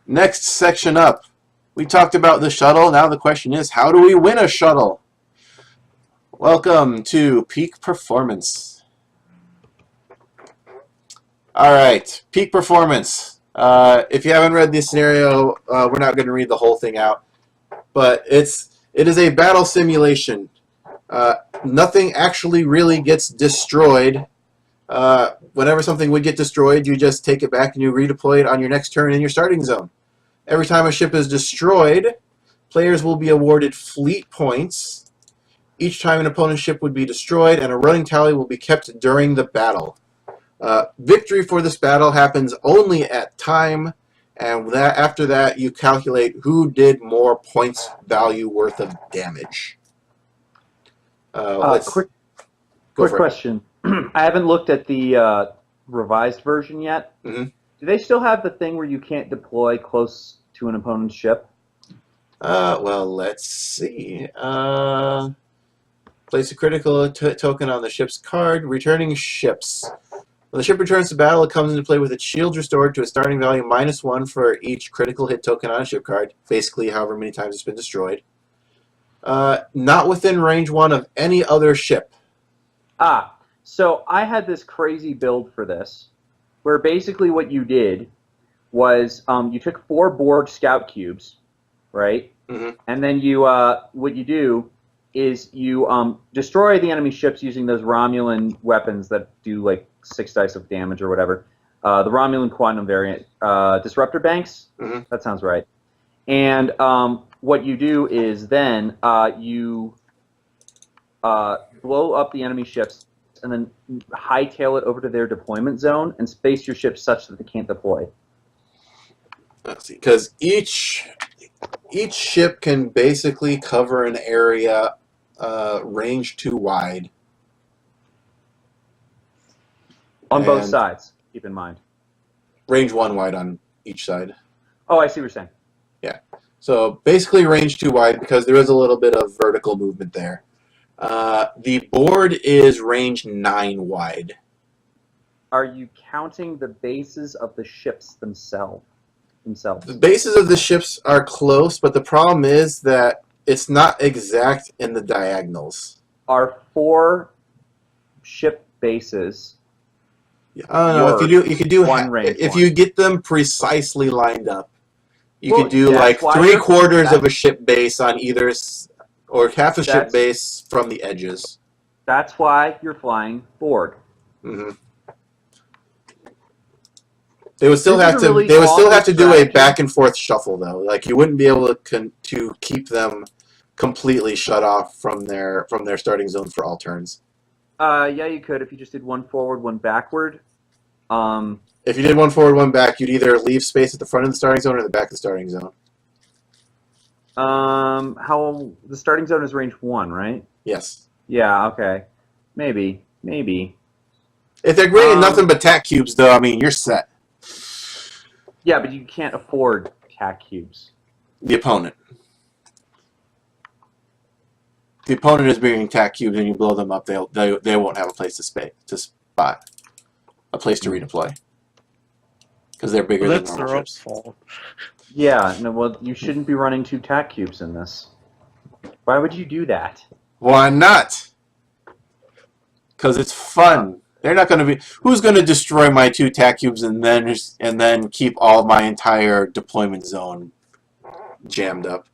Next section up, we talked about the shuttle. Now the question is, how do we win a shuttle? Welcome to Peak Performance. Alright, Peak Performance. If you haven't read this scenario, we're not going to read the whole thing out. But it is a battle simulation. Nothing actually really gets destroyed. Whenever something would get destroyed, you just take it back and you redeploy it on your next turn in your starting zone. Every time a ship is destroyed, players will be awarded fleet points. Each time an opponent's ship would be destroyed, and a running tally will be kept during the battle. Victory for this battle happens only at time, and after that you calculate who did more points value worth of damage. Quick question. I haven't looked at the revised version yet. Mm-hmm. Do they still have the thing where you can't deploy close to an opponent's ship? Well, let's see. Place a critical token on the ship's card. Returning ships. When the ship returns to battle, it comes into play with its shields restored to a starting value -1 for each critical hit token on a ship card. Basically, however many times it's been destroyed. Not within range 1 of any other ship. So I had this crazy build for this, where basically what you did was you took 4 Borg scout cubes, right? Mm-hmm. And then you what you do is you destroy the enemy ships using those Romulan weapons that do like 6 dice of damage or whatever. The Romulan Quantum variant, disruptor banks. Mm-hmm. That sounds right. And what you do is then you blow up the enemy ships and then hightail it over to their deployment zone and space your ships such that they can't deploy. Let's see, because each ship can basically cover an area range 2 wide. On both sides, keep in mind. Range 1 wide on each side. Oh, I see what you're saying. Yeah. So basically range 2 wide because there is a little bit of vertical movement there. The board is range 9 wide. Are you counting the bases of the ships themselves? The bases of the ships are close, but the problem is that it's not exact in the diagonals. Are 4 ship bases? I don't know. You could do if you get them precisely lined up. You could do like 3/4 of a ship base on either, or half a ship base from the edges. That's why you're flying Borg. Mm-hmm. They would still have to. They would still have to do a back and forth shuffle though. Like you wouldn't be able to keep them completely shut off from their starting zone for all turns. Yeah, you could if you just did 1 forward, 1 backward. If you did 1 forward, 1 back, you'd either leave space at the front of the starting zone or the back of the starting zone. How the starting zone is range 1, right? Yes. Yeah. Okay. Maybe. If they're bringing nothing but tack cubes, though, I mean, you're set. Yeah, but you can't afford tack cubes. The opponent. The opponent is bringing tack cubes, and you blow them up. They won't have a place to spot, a place to redeploy, because they're bigger than normal ships. Fault. Yeah. No. Well, you shouldn't be running 2 tack cubes in this. Why would you do that? Why not? Because it's fun. They're not going to be. Who's going to destroy my 2 tack cubes and then keep all my entire deployment zone jammed up?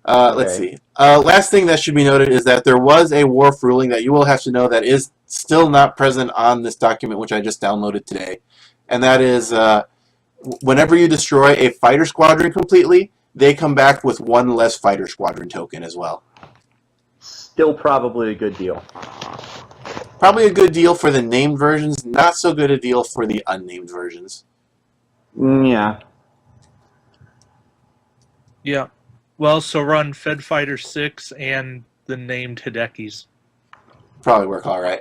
Okay. Let's see. Last thing that should be noted is that there was a wharf ruling that you will have to know that is still not present on this document, which I just downloaded today, and that is whenever you destroy a fighter squadron completely, they come back with 1 less fighter squadron token as well. Still probably a good deal. Probably a good deal for the named versions, not so good a deal for the unnamed versions. Yeah. Yeah. Well, so run Fed Fighter 6 and the named Hidekis. Probably work all right.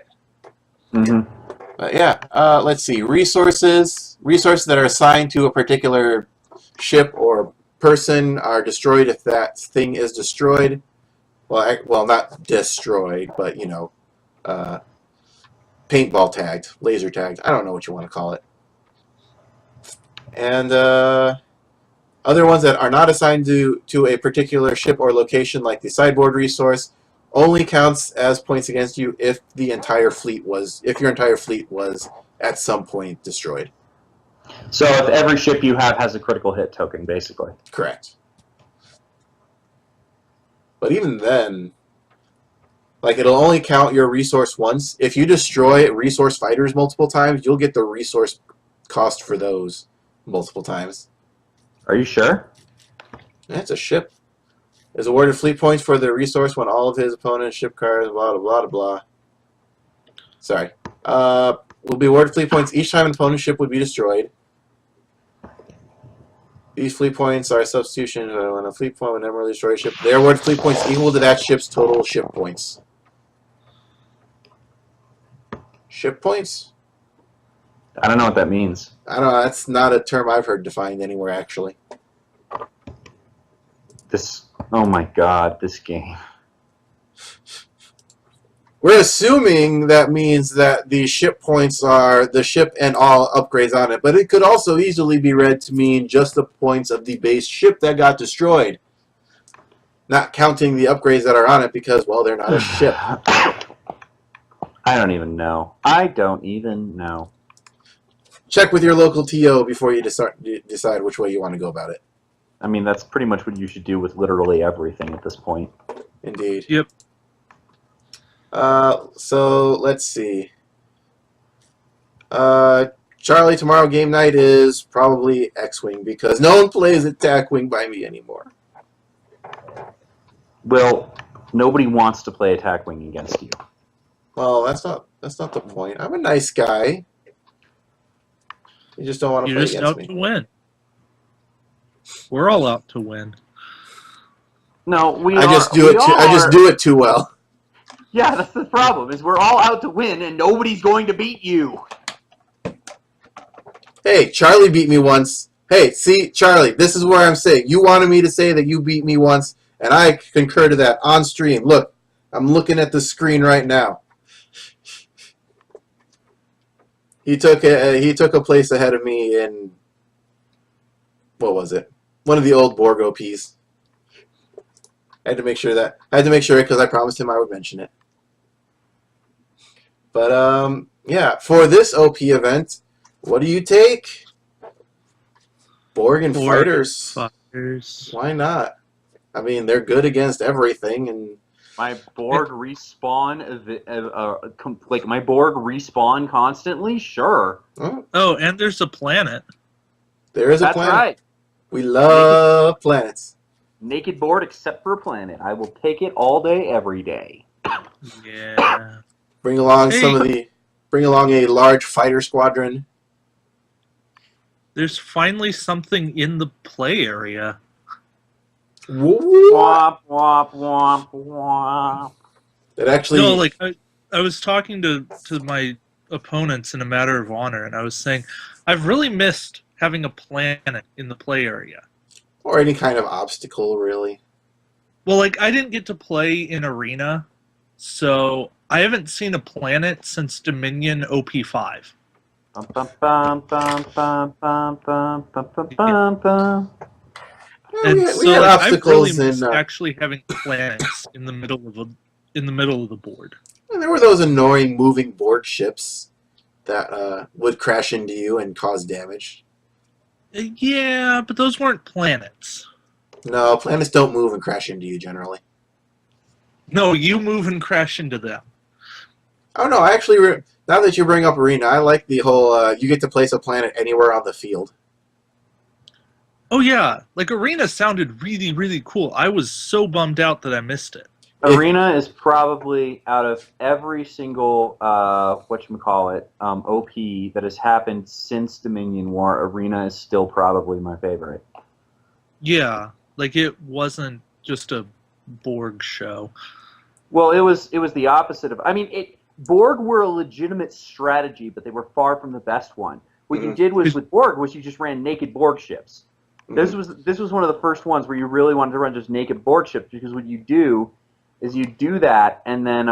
Mm-hmm. But yeah, let's see. Resources that are assigned to a particular ship or person are destroyed if that thing is destroyed. Well, not destroyed, but you know, paintball tagged, laser tagged. I don't know what you want to call it. And Other ones that are not assigned to a particular ship or location, like the sideboard resource, only counts as points against you if your entire fleet was at some point destroyed. So if every ship you have has a critical hit token, basically. Correct. But even then, like, it'll only count your resource once. If you destroy resource fighters multiple times, you'll get the resource cost for those multiple times. Are you sure? That's a ship. Is awarded fleet points for the resource when all of his opponent's ship cards, blah, blah, blah, blah. Sorry. Will be awarded fleet points each time an opponent's ship would be destroyed. These fleet points are a substitution when a fleet point would never destroy a ship. They are awarded fleet points equal to that ship's total ship points. Ship points? I don't know what that means. I don't know. That's not a term I've heard defined anywhere, actually. Oh my god, this game. We're assuming that means that the ship points are the ship and all upgrades on it, but it could also easily be read to mean just the points of the base ship that got destroyed. Not counting the upgrades that are on it because, well, they're not a ship. I don't even know. I don't even know. Check with your local TO before you decide which way you want to go about it. I mean, that's pretty much what you should do with literally everything at this point. Indeed. Yep. So let's see. Charlie, tomorrow game night is probably X-Wing because no one plays Attack Wing by me anymore. Well, nobody wants to play Attack Wing against you. Well, that's not the point. I'm a nice guy. You just don't want to You're play just against out me. to win. We're all out to win. No, I just do it too well. Yeah, that's the problem. Is we're all out to win, and nobody's going to beat you. Hey, Charlie beat me once. Hey, see, Charlie, this is where I'm saying. You wanted me to say that you beat me once, and I concur to that on stream. Look, I'm looking at the screen right now. He took a place ahead of me in, what was it? One of the old Borg OPs. I had to make sure because I promised him I would mention it. But yeah, for this OP event, what do you take? Borg and fighters. Why not? I mean, they're good against everything, and my Borg respawn, like my Borg respawn constantly. Sure. Oh, and there's a planet. There is a That's planet. right. We love planets. Naked board except for a planet. I will take it all day, every day. Yeah. Bring along a large fighter squadron. There's finally something in the play area. Womp, womp, womp, womp. That actually. No, like I was talking to my opponents in a matter of honor, and I was saying I've really missed having a planet in the play area. Or any kind of obstacle, really. Well, like, I didn't get to play in Arena, so I haven't seen a planet since Dominion OP5. Bum, bum, bum, bum, bum, bum, bum, bum, bum, bum. And we so had like, I've really obstacles missed in. actually having planets in the middle of the board. And there were those annoying moving board ships that would crash into you and cause damage. Yeah, but those weren't planets. No, planets don't move and crash into you generally. No, you move and crash into them. Oh no, I actually, now that you bring up Arena, I like the whole, you get to place a planet anywhere on the field. Oh yeah, like Arena sounded really, really cool. I was so bummed out that I missed it. Arena is probably, out of every single whatchamacallit, OP that has happened since Dominion War, Arena is still probably my favorite. Yeah, like it wasn't just a Borg show. Well, it was the opposite of. I mean, Borg were a legitimate strategy, but they were far from the best one. What you did was with Borg was you just ran naked Borg ships. This was one of the first ones where you really wanted to run just naked Borg ships, because what you do is you do that and then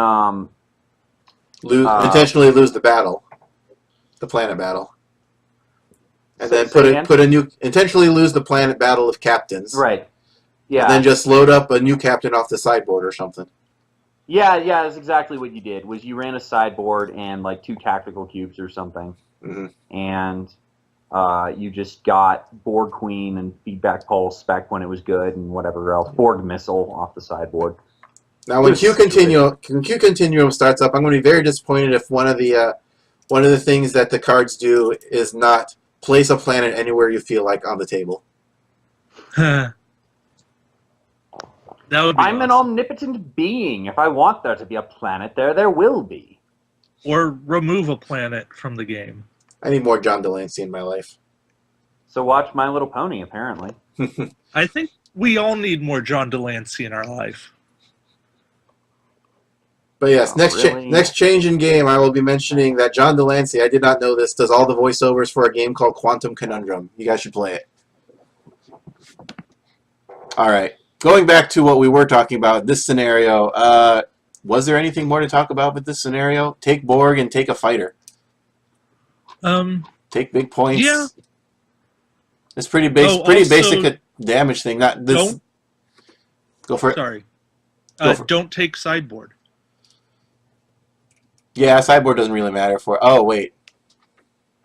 Potentially lose the battle, the planet battle. And then Say again? put a new intentionally lose the planet battle of captains. Right. Yeah. And then just load up a new captain off the sideboard or something. Yeah, that's exactly what you did. Was you ran a sideboard and like 2 tactical cubes or something, and you just got Borg Queen and Feedback Pulse back when it was good and whatever else. Borg Missile off the sideboard. Now, when Q Continuum starts up, I'm going to be very disappointed if one of the things that the cards do is not place a planet anywhere you feel like on the table. That would be I'm an omnipotent being. If I want there to be a planet there, there will be. Or remove a planet from the game. I need more John Delancey in my life. So watch My Little Pony, apparently. I think we all need more John Delancey in our life. But yes, next change in game, I will be mentioning that John Delancey, I did not know this, does all the voiceovers for a game called Quantum Conundrum. You guys should play it. All right. Going back to what we were talking about, this scenario, was there anything more to talk about with this scenario? Take Borg and take a fighter. Take big points. Yeah. It's pretty basic damage thing. Not this. Go for it. Sorry. Don't take sideboard. Yeah, sideboard doesn't really matter for. Oh wait.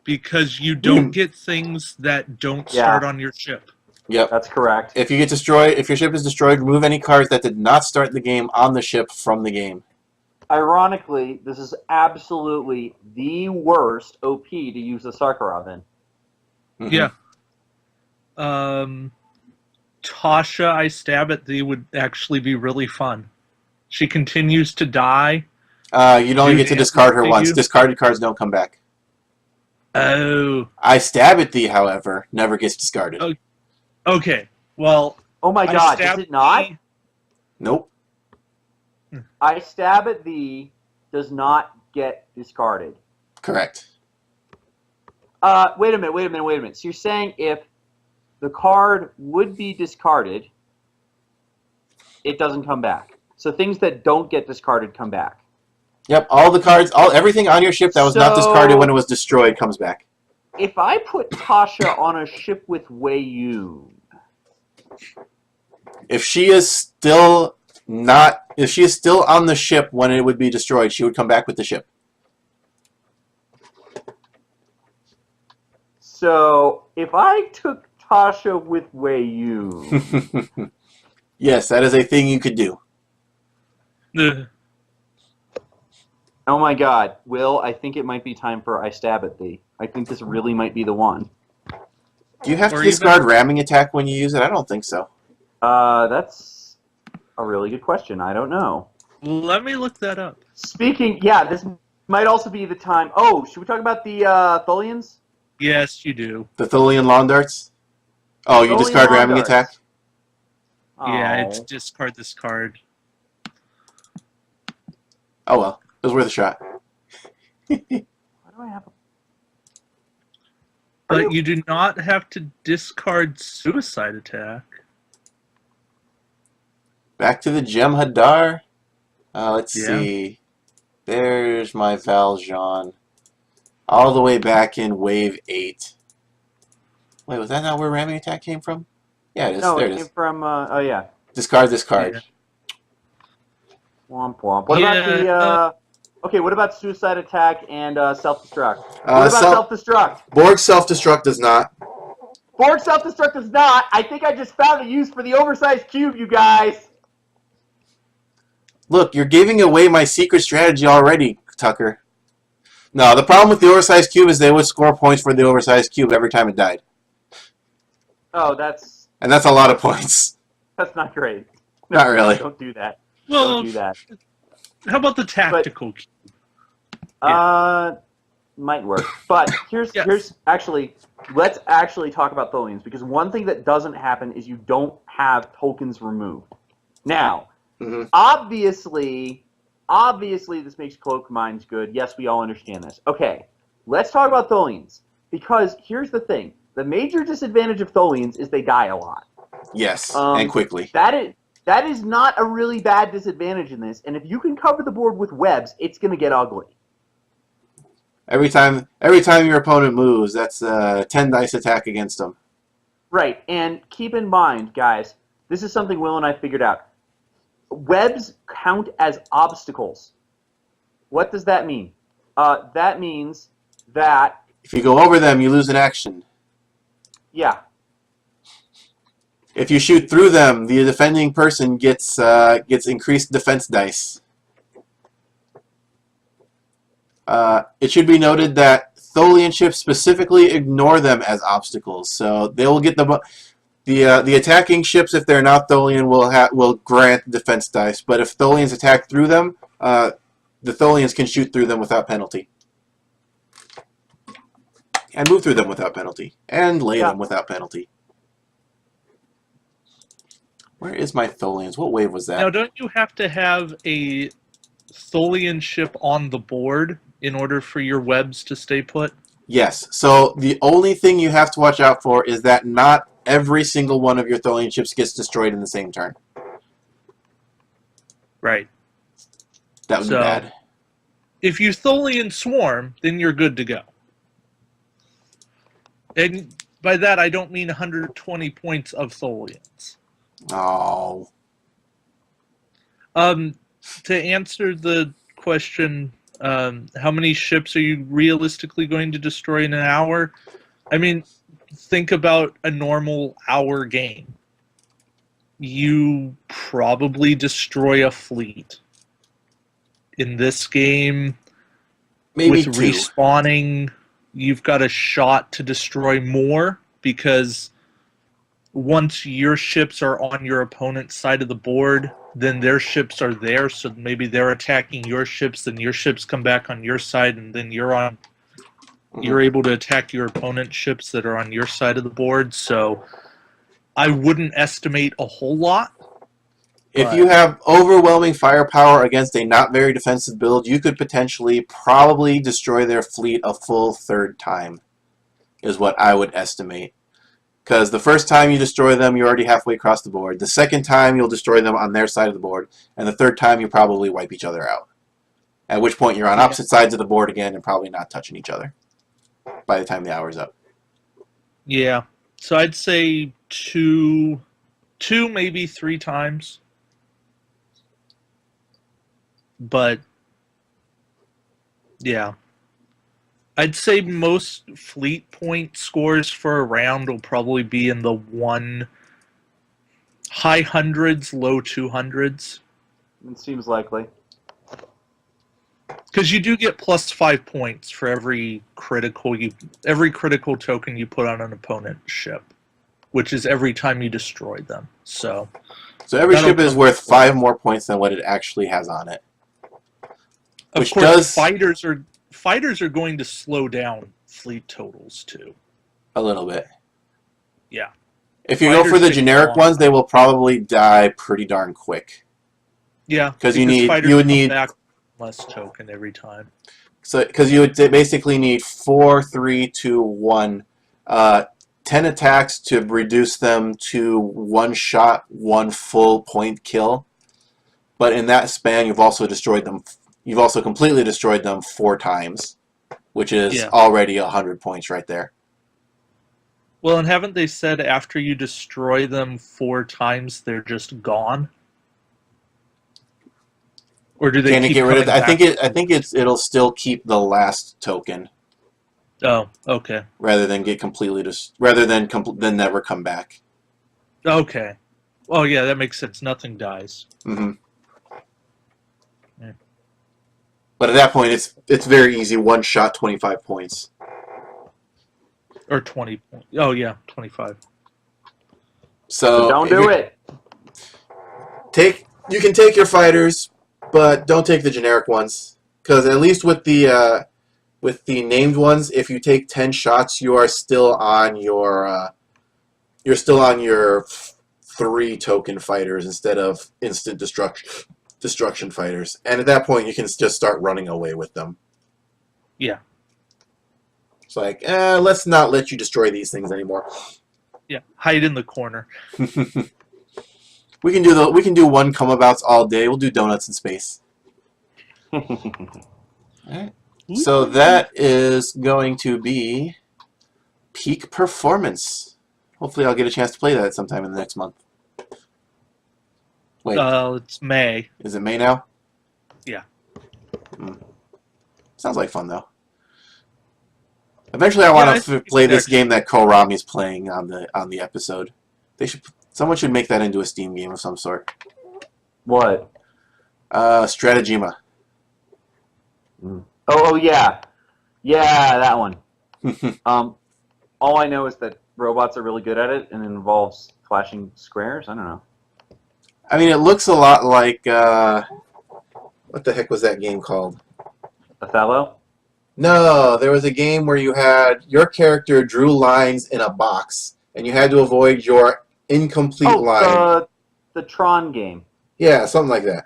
Because you don't get things that don't start on your ship. Yep, that's correct. If you get destroyed, if your ship is destroyed, remove any cards that did not start the game on the ship from the game. Ironically, this is absolutely the worst OP to use the Sakharov in. Yeah. Tasha, I stab at thee would actually be really fun. She continues to die. You'd only get to discard her once. Discarded cards don't come back. Oh. I stab at thee, however, never gets discarded. Okay. Well. Oh my God! Does it not? Nope. I stab at thee does not get discarded. Correct. Wait a minute. So you're saying if the card would be discarded, it doesn't come back. So things that don't get discarded come back. Yep, all the cards, everything on your ship that was not discarded when it was destroyed comes back. If I put Tasha on a ship with Wei Yun, if she is still on the ship when it would be destroyed, she would come back with the ship. So if I took Tasha with Wei Yun, yes, that is a thing you could do. Oh my God, Will, I think it might be time for I Stab at Thee. I think this really might be the one. Do you have to discard ramming attack when you use it? I don't think so. That's a really good question. I don't know. Let me look that up. This might also be the time. Oh, should we talk about the Tholians? Yes, you do. The Tholian lawn darts? Oh, you discard ramming attack? Yeah, it's discard this card. Oh well, it was worth a shot. Why do I have But you do not have to discard suicide attack. Back to the Gem Hadar. Let's see. There's my Valjean. All the way back in Wave 8. Wait, was that not where ramming attack came from? Yeah, it is. No, there it came from, oh yeah. Discard this card. Yeah. Womp womp. What about the, okay, what about suicide attack and self-destruct? What about self-destruct? Borg self-destruct does not. Borg self-destruct does not. I think I just found a use for the oversized cube, you guys. Look, you're giving away my secret strategy already, Tucker. No, the problem with the oversized cube is they would score points for the oversized cube every time it died. Oh, that's... And that's a lot of points. That's not great. Not really. Don't do that. Well, don't do that. How about the tactical cube? Might work. But here's actually, let's actually talk about Tholians, because one thing that doesn't happen is you don't have tokens removed. Now, obviously this makes Cloak Minds good. Yes, we all understand this. Okay, let's talk about Tholians, because here's the thing. The major disadvantage of Tholians is they die a lot. Yes, and quickly. That is not a really bad disadvantage in this, and if you can cover the board with webs, it's going to get ugly. Every time your opponent moves, that's a 10 dice attack against them. Right, and keep in mind, guys, this is something Will and I figured out. Webs count as obstacles. What does that mean? That means that... If you go over them, you lose an action. Yeah. If you shoot through them, the defending person gets increased defense dice. It should be noted that Tholian ships specifically ignore them as obstacles, so they will get the attacking ships, if they're not Tholian, will grant defense dice. But if Tholians attack through them, the Tholians can shoot through them without penalty, and move through them without penalty, and lay them without penalty. Where is my Tholians? What wave was that? Now, don't you have to have a Tholian ship on the board in order for your webs to stay put? Yes. So the only thing you have to watch out for is that not every single one of your Tholian ships gets destroyed in the same turn. Right. That would be bad. If you Tholian swarm, then you're good to go. And by that, I don't mean 120 points of Tholians. Oh. To answer the question, how many ships are you realistically going to destroy in an hour? I mean, think about a normal hour game. You probably destroy a fleet. In this game, Maybe with two. respawning, you've got a shot to destroy more, because once your ships are on your opponent's side of the board, then their ships are there, so maybe they're attacking your ships, then your ships come back on your side, and then you're able to attack your opponent's ships that are on your side of the board. So I wouldn't estimate a whole lot. If you have overwhelming firepower against a not very defensive build, you could potentially probably destroy their fleet a full third time, is what I would estimate. Because the first time you destroy them, you're already halfway across the board. The second time, you'll destroy them on their side of the board. And the third time, you probably wipe each other out. At which point, you're on opposite sides of the board again and probably not touching each other by the time the hour's up. Yeah. So I'd say two, maybe 3 times. But, yeah. I'd say most fleet point scores for a round will probably be in the high hundreds, low 200s. It seems likely. Because you do get plus 5 points for every critical token you put on an opponent's ship, which is every time you destroy them. So every ship is worth 5 more points than what it actually has on it. Of course, fighters are going to slow down fleet totals too. A little bit. Yeah. If you go for the generic ones, they will probably die pretty darn quick. Yeah, because you would need back less token every time. So because you would basically need 4, 3, 2, 1, 10 attacks to reduce them to 1 shot, 1 full point kill. But in that span, you've also destroyed them. You've also completely destroyed them 4 times, which is already 100 points right there. Well, and haven't they said after you destroy them 4 times, they're just gone? Or do they keep get rid of coming that? back? I think it'll still keep the last token. Oh, okay. Rather than get completely rather than never come back. Okay. Oh yeah, that makes sense. Nothing dies. Mm-hmm. But at that point, it's very easy. 1 shot, 25 points. Or 20 points. Oh, yeah, 25. So don't do it. You can take your fighters, but don't take the generic ones. Because at least with the named ones, if you take 10 shots, you are still on your 3 token fighters instead of instant destruction fighters, and at that point you can just start running away with them. Yeah. It's like, let's not let you destroy these things anymore. Yeah, hide in the corner. We can do 1 come abouts all day. We'll do donuts in space. All right. So that is going to be Peak Performance. Hopefully I'll get a chance to play that sometime in the next month. Wait, It's May. is it May now? Yeah. Sounds like fun, though. Eventually I want to play this game that Korami's playing on the episode. Someone should make that into a Steam game of some sort. What? Strategema. Oh yeah, that one. All I know is that robots are really good at it, and it involves flashing squares. I don't know. I mean, it looks a lot like what the heck was that game called? Othello? No, there was a game where you had your character drew lines in a box, and you had to avoid your incomplete line. The Tron game. Yeah, something like that.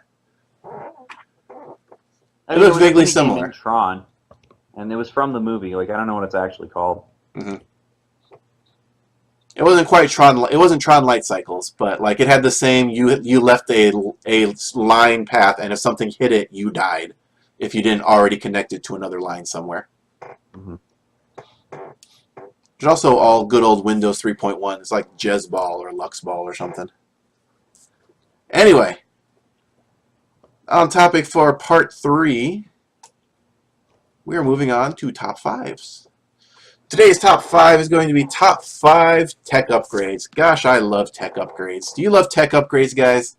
It looks vaguely similar. Tron, and it was from the movie. Like, I don't know what it's actually called. Mm-hmm. It wasn't quite Tron. It wasn't Tron Light Cycles, but like it had the same. You left a line path, and if something hit it, you died. If you didn't already connect it to another line somewhere. Mm-hmm. There's also all good old Windows 3.1. It's like Jezball or Luxball or something. Anyway. On topic for part 3, we are moving on to top 5s. Today's top 5 is going to be top 5 tech upgrades. Gosh, I love tech upgrades. Do you love tech upgrades, guys?